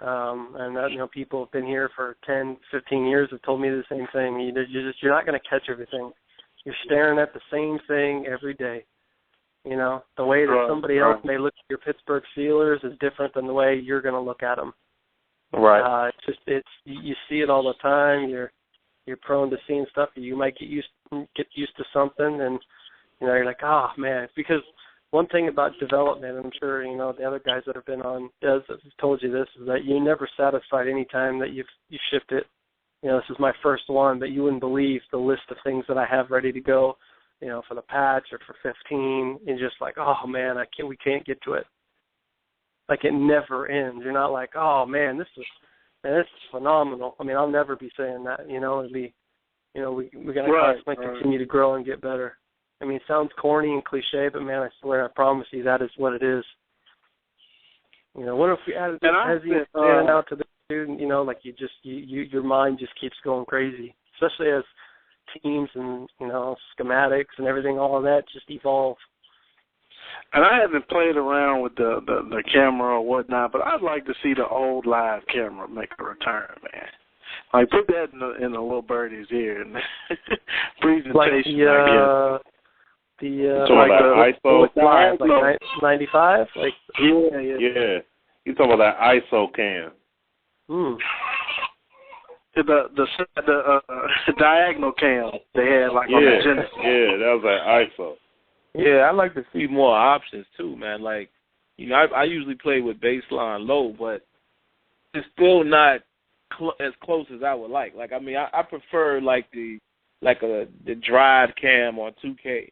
And that, people have been here for 10, 15 years have told me the same thing. You're not going to catch everything. You're staring at the same thing every day. The way that somebody else may look at your Pittsburgh Steelers is different than the way you're going to look at them. Right. You see it all the time. You're prone to seeing stuff. You might get used to something, and you're like, oh man. Because one thing about development, I'm sure the other guys that have been on have told you this, is that you're never satisfied any time that you shipped it. This is my first one, but you wouldn't believe the list of things that I have ready to go. For the patch or for 15, and just like, oh man, we can't get to it. Like it never ends. You're not like, oh man, this is phenomenal. I mean, I'll never be saying that. It'd be, we got to constantly continue to grow and get better. I mean, it sounds corny and cliche, but man, I swear, I promise you, that is what it is. What if we added this Hezzy and standing out to the student? Like your mind just keeps going crazy, especially as teams and schematics and everything, all of that just evolve. And I haven't played around with the camera or whatnot, but I'd like to see the old live camera make a return, man. Like put that in the little birdie's ear and presentation. Like the ISO live, like 95, like yeah. You talking about that ISO cam? The diagonal cam they had on the Genesis. Yeah, that was like ISO. Yeah, I'd like to see more options too, man. Like, I usually play with baseline low, but it's still not as close as I would like. Like, I mean, I prefer the drive cam on 2K.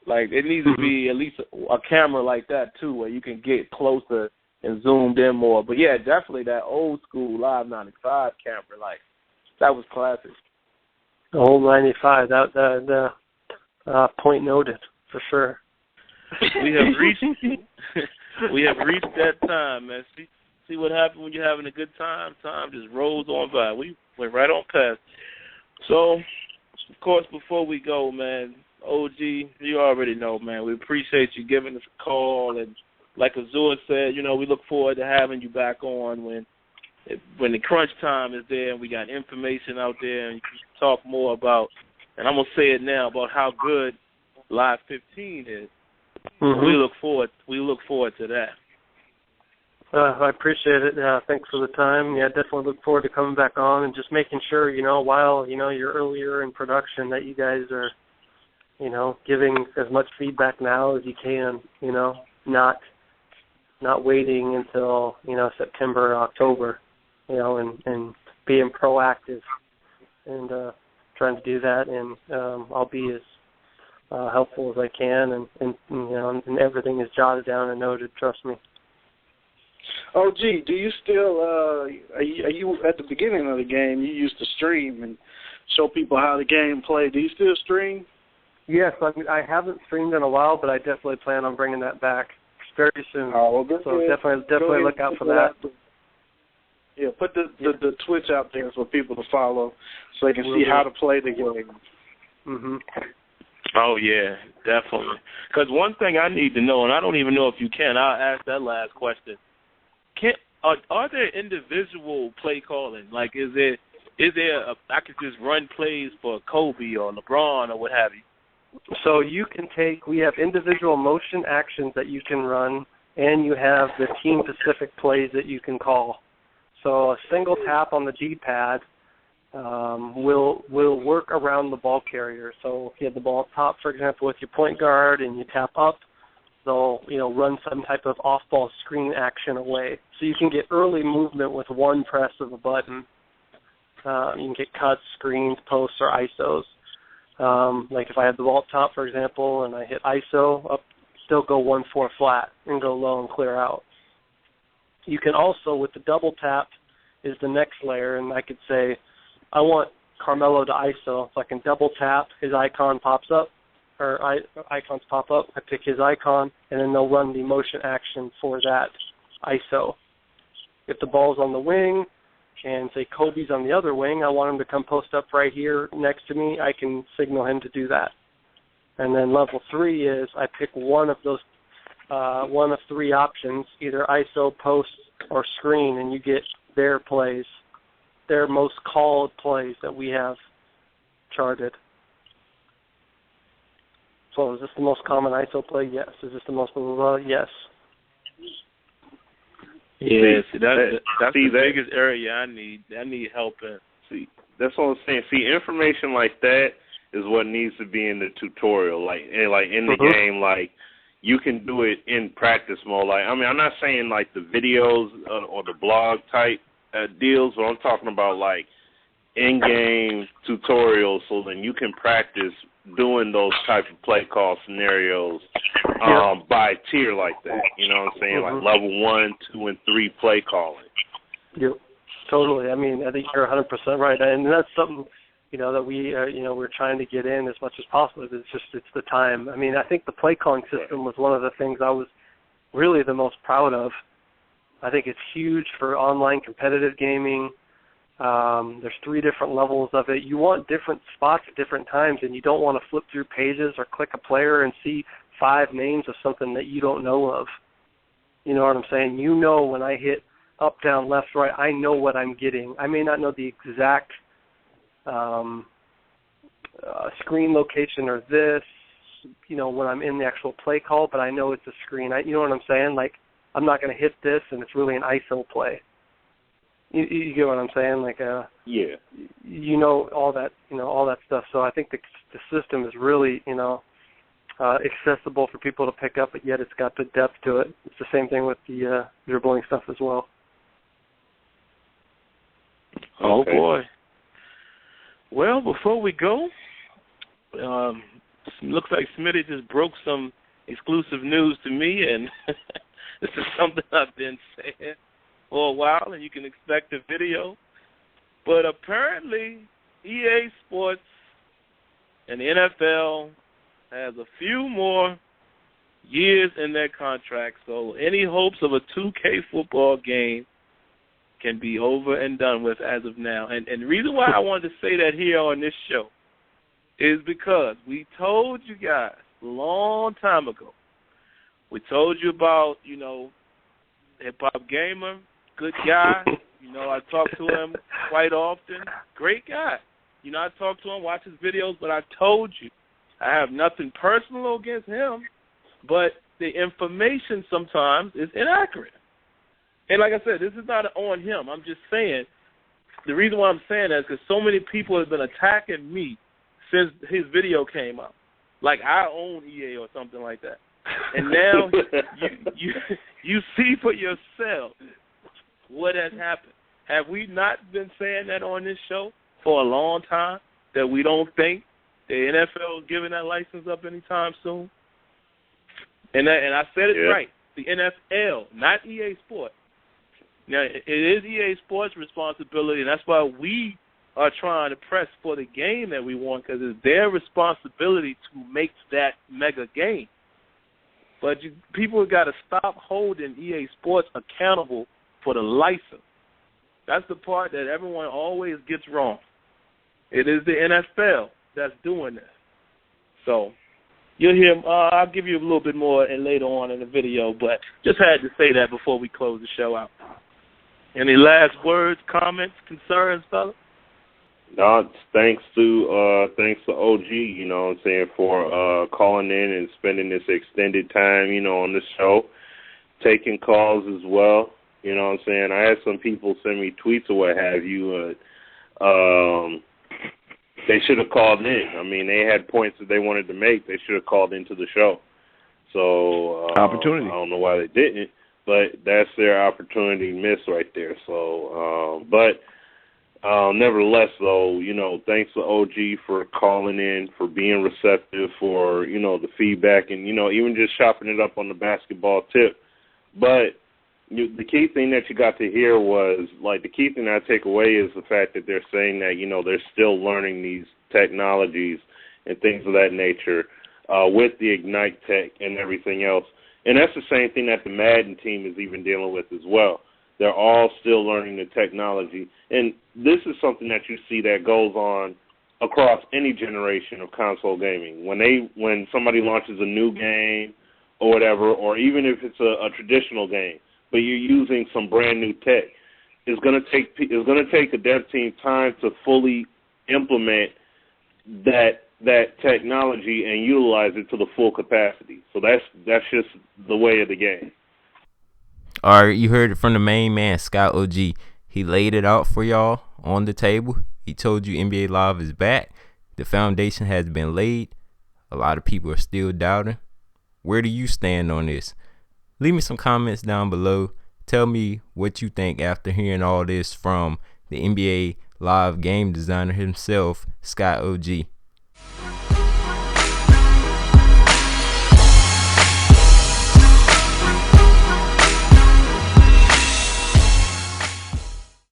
Like, it needs to be at least a camera like that too, where you can get closer and zoomed in more. But yeah, definitely that old school Live 95 camera, like that was classic. The old 95, that point noted for sure. We have reached that time, man. See what happens when you're having a good time. Time just rolls on by. We went right on past. So, of course, before we go, man, OG, you already know, man. We appreciate you giving us a call, and like Azur said, we look forward to having you back on when the crunch time is there and we got information out there and you can talk more about, and I'm going to say it now, about how good Live 15 is. We look forward to that. I appreciate it. Thanks for the time. Yeah, definitely look forward to coming back on and just making sure, while, you're earlier in production, that you guys are, giving as much feedback now as you can, not waiting until, September or October, and being proactive and trying to do that. And I'll be as helpful as I can, and everything is jotted down and noted, trust me. Oh, gee, do you still, are you at the beginning of the game, you used to stream and show people how the game played. Do you still stream? Yes, I haven't streamed in a while, but I definitely plan on bringing that back very soon. Oh, well, so definitely look out for that. Yeah, put the Twitch out there for people to follow so they can see how to play the game. Oh, yeah, definitely. Because one thing I need to know, and I don't even know if you can, I'll ask that last question. Are there individual play calling? Like, is there I could just run plays for Kobe or LeBron or what have you? So we have individual motion actions that you can run, and you have the team-specific plays that you can call. So a single tap on the G-pad will work around the ball carrier. So if you have the ball up top, for example, with your point guard, and you tap up, they'll run some type of off-ball screen action away. So you can get early movement with one press of a button. You can get cuts, screens, posts, or ISOs. Like if I had the ball up top, for example, and I hit ISO, up, still go 1-4 flat and go low and clear out. You can also, with the double tap, is the next layer, and I could say, I want Carmelo to ISO, so I can double tap, his icon pops up, or icons pop up, I pick his icon, and then they'll run the motion action for that ISO. If the ball's on the wing, and say Kobe's on the other wing, I want him to come post up right here next to me, I can signal him to do that. And then level 3 is I pick one of 3 options, either ISO, post, or screen, and you get their plays, their most called plays that we have charted. So is this the most common ISO play? Yes. Is this the most yes. Yeah, see, that's the biggest area I need help in. See, that's what I'm saying. See, information like that is what needs to be in the tutorial, like in the game. Like, you can do it in practice mode. Like, I mean, I'm not saying like the videos or the blog type deals, but I'm talking about like in-game tutorials, so then you can practice doing those type of play call scenarios by tier like that. You know what I'm saying? Like level 1, 2, and 3 play calling. Yep, totally. I mean, I think you're 100% right, and that's something that we we're trying to get in as much as possible. It's the time. I mean, I think the play calling system was one of the things I was really the most proud of. I think it's huge for online competitive gaming. There's 3 different levels of it. You want different spots at different times, and you don't want to flip through pages or click a player and see 5 names of something that you don't know of. You know what I'm saying? When I hit up, down, left, right, I know what I'm getting. I may not know the exact screen location or this, when I'm in the actual play call, but I know it's a screen. You know what I'm saying? Like, I'm not going to hit this, and it's really an ISO play. You get what I'm saying? Like, yeah. All that stuff. So I think the system is really, accessible for people to pick up, but yet it's got the depth to it. It's the same thing with the dribbling stuff as well. Oh, okay. Boy. Well, before we go, looks like Smitty just broke some exclusive news to me, and this is something I've been saying for a while, and you can expect a video. But apparently, EA Sports and the NFL has a few more years in their contract, so any hopes of a 2K football game can be over and done with as of now. And the reason why I wanted to say that here on this show is because we told you guys a long time ago. We told you about, Hip Hop Gamer, good guy. I talk to him quite often. Great guy. I talk to him, watch his videos, but I told you I have nothing personal against him, but the information sometimes is inaccurate. And like I said, this is not on him. I'm just saying, the reason why I'm saying that is because so many people have been attacking me since his video came out. Like I own EA or something like that. And now you see for yourself what has happened. Have we not been saying that on this show for a long time, that we don't think the NFL is giving that license up anytime soon? And I said it right. The NFL, not EA Sports. Now, it is EA Sports' responsibility, and that's why we are trying to press for the game that we want, because it's their responsibility to make that mega game. But people have got to stop holding EA Sports accountable for the license. That's the part that everyone always gets wrong. It is the NFL that's doing this. So you'll hear. I'll give you a little bit more later on in the video, but just had to say that before we close the show out. Any last words, comments, concerns, fella? No, thanks to OG, for calling in and spending this extended time, on the show, taking calls as well. You know what I'm saying? I had some people send me tweets or what have you. They should have called in. I mean, they had points that they wanted to make. They should have called into the show. So opportunity. I don't know why they didn't, but that's their opportunity missed right there. So, nevertheless, though, thanks to OG for calling in, for being receptive, for, the feedback, and, even just chopping it up on the basketball tip. But the key thing that you got to hear was, the key thing I take away is the fact that they're saying that, they're still learning these technologies and things of that nature with the Ignite tech and everything else. And that's the same thing that the Madden team is even dealing with as well. They're all still learning the technology. And this is something that you see that goes on across any generation of console gaming. When somebody launches a new game or whatever, or even if it's a traditional game, but you're using some brand new tech. It's going to take a dev team time to fully implement that technology and utilize it to the full capacity. So that's just the way of the game. All right, you heard it from the main man, Scott OG. He laid it out for y'all on the table. He told you NBA Live is back. The foundation has been laid. A lot of people are still doubting. Where do you stand on this? Leave me some comments down below. Tell me what you think after hearing all this from the NBA Live game designer himself, Scott OG.